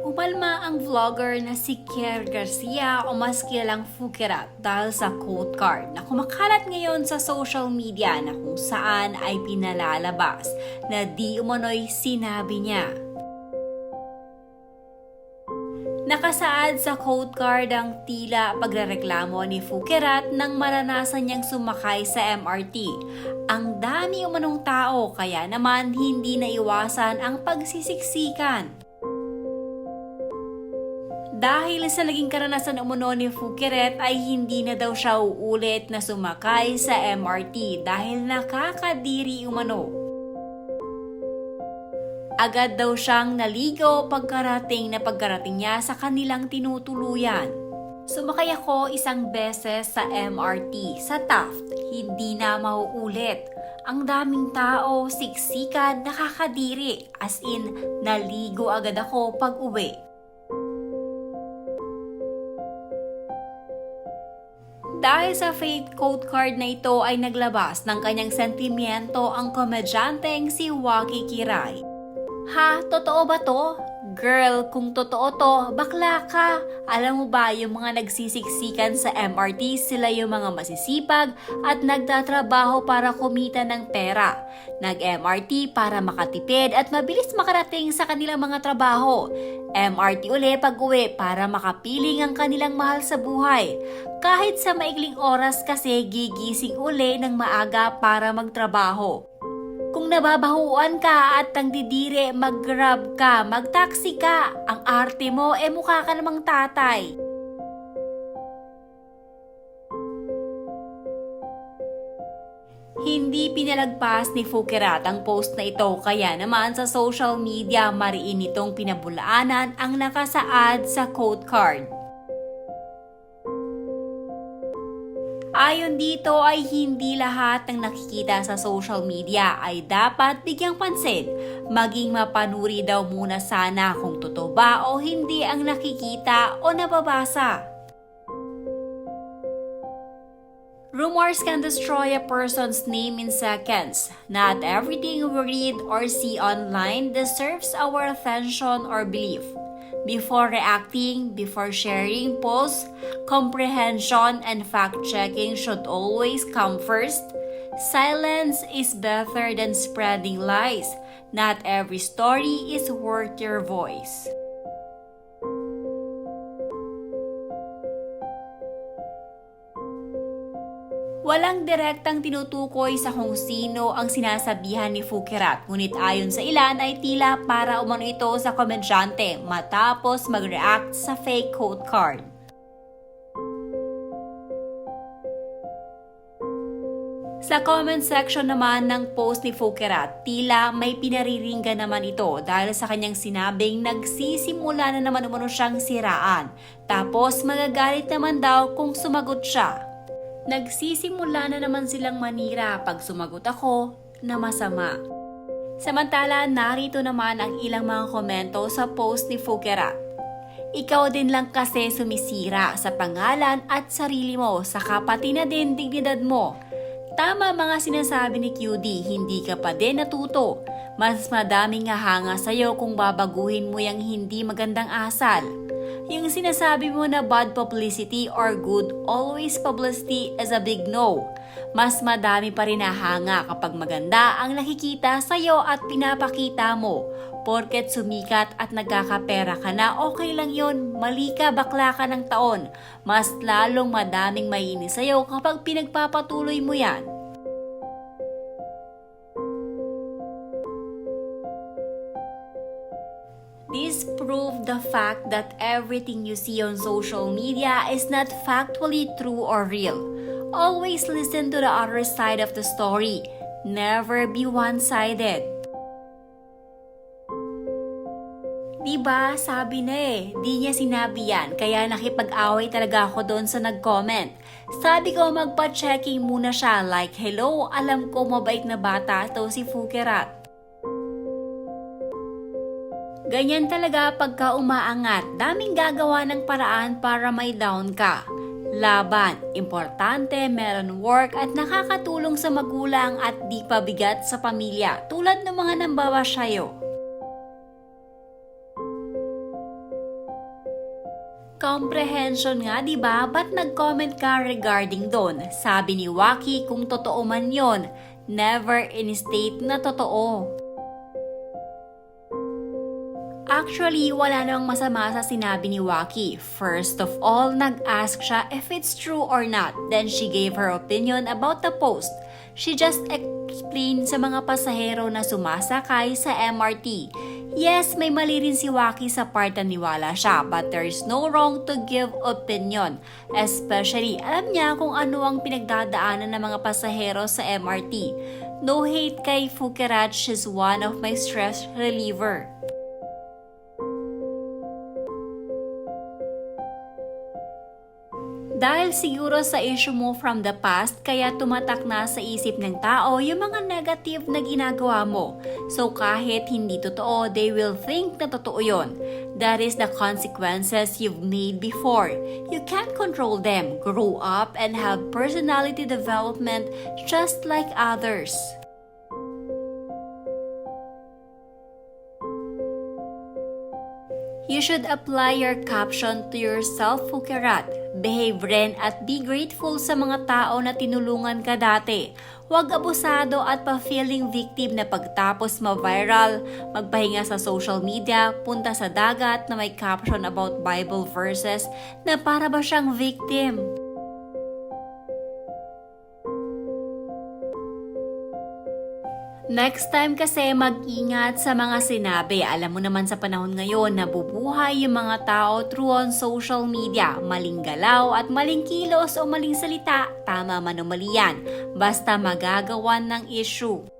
Umalma ang vlogger na si Kier Garcia o mas kilalang Fukerat dahil sa quote card na kumakalat ngayon sa social media na kung saan ay pinalalabas na di umano'y sinabi niya. Nakasaad sa quote card ang tila pagrereklamo ni Fukerat nang maranasan niyang sumakay sa MRT. Ang dami umanong tao kaya naman hindi naiwasan ang pagsisiksikan. Dahil sa naging karanasan umano ni Fukerat ay hindi na daw siya uulit na sumakay sa MRT dahil nakakadiri umano. Agad daw siyang naligo pagkarating niya sa kanilang tinutuluyan. Sumakay ako isang beses sa MRT sa Taft, hindi na mauulit. Ang daming tao, siksikan, nakakadiri, as in naligo agad ako pag uwi. Dahil sa fake quote card na ito ay naglabas ng kanyang sentimiento ang komedyanteng si Waki Kiray. Ha? Totoo ba to? Girl, kung totoo to, bakla ka. Alam mo ba yung mga nagsisiksikan sa MRT, sila yung mga masisipag at nagtatrabaho para kumita ng pera. Nag-MRT para makatipid at mabilis makarating sa kanilang mga trabaho. MRT uli pag-uwi para makapiling ang kanilang mahal sa buhay. Kahit sa maikling oras kasi gigising uli ng maaga para magtrabaho. Kung nababahuan ka at nagdidire, mag-grab ka, mag-taxi ka, ang arte mo mukha ka namang tatay. Hindi pinalagpas ni Fukerat ang post na ito kaya naman sa social media mariin nitong pinabulaanan ang nakasaad sa quote card. Ayon dito ay hindi lahat ng nakikita sa social media ay dapat bigyang pansin. Maging mapanuri daw muna sana kung totoo ba o hindi ang nakikita o nababasa. Rumors can destroy a person's name in seconds. Not everything we read or see online deserves our attention or belief. Before reacting, before sharing posts, comprehension and fact-checking should always come first. Silence is better than spreading lies. Not every story is worth your voice. Walang direktang tinutukoy sa kung sino ang sinasabihan ni Fukerat, ngunit ayon sa ilan ay tila para umano ito sa komedyante matapos mag-react sa fake quote card. Sa comment section naman ng post ni Fukerat, tila may pinariringgan naman ito dahil sa kanyang sinabing nagsisimula na naman umano siyang siraan, tapos magagalit naman daw kung sumagot siya. Nagsisimula na naman silang manira pag sumagot ako na masama. Samantala, narito naman ang ilang mga komento sa post ni Fukerat. Ikaw din lang kasi sumisira sa pangalan at sarili mo, saka pati na din dignidad mo. Tama mga sinasabi ni QD, hindi ka pa din natuto. Mas madaming hahanga sa'yo kung babaguhin mo yung hindi magandang asal. Yung sinasabi mo na bad publicity or good always publicity is a big no. Mas madami pa rin hahanga kapag maganda ang nakikita sa'yo at pinapakita mo. Porket sumikat at nagkakapera ka na, okay lang yon. Mali ka, bakla ka ng taon. Mas lalong madaming maiinis sa'yo kapag pinagpapatuloy mo yan. This proved the fact that everything you see on social media is not factually true or real. Always listen to the other side of the story. Never be one-sided. Diba, sabi na di niya sinabi yan, kaya nakipag-away talaga ako doon sa nag-comment. Sabi ko magpa-checking muna siya, like hello, alam ko mabait na bata to si Fukerat. Ganyan talaga pagka umaangat, daming gagawa ng paraan para may down ka. Laban, importante, meron work at nakakatulong sa magulang at di pabigat sa pamilya tulad ng mga nambawa sa'yo. Comprehension nga, diba? Ba't nag-comment ka regarding doon? Sabi ni Waki kung totoo man yon, never in-state na totoo. Actually, wala namang masama sa sinabi ni Waki. First of all, nag-ask siya if it's true or not. Then she gave her opinion about the post. She just explained sa mga pasahero na sumasakay sa MRT. Yes, may mali rin si Waki sa part na niwala siya, but there is no wrong to give opinion. Especially, alam niya kung ano ang pinagdadaanan ng mga pasahero sa MRT. No hate kay Fouquerat, she's one of my stress reliever. Dahil siguro sa issue mo from the past, kaya tumatak na sa isip ng tao yung mga negative na ginagawa mo. So kahit hindi totoo, they will think na totoo yun. That is the consequences you've made before. You can't control them. Grow up and have personality development just like others. You should apply your caption to yourself, Fouquerat. Behave rin at be grateful sa mga tao na tinulungan ka dati. Huwag abusado at pa-feeling victim na pagtapos ma-viral, magpahinga sa social media, punta sa dagat na may caption about Bible verses na para ba siyang victim. Next time kasi mag-ingat sa mga sinabi. Alam mo naman sa panahon ngayon na bubuhay yung mga tao through on social media. Maling galaw at maling kilos o maling salita, tama man o mali yan. Basta magagawan ng issue.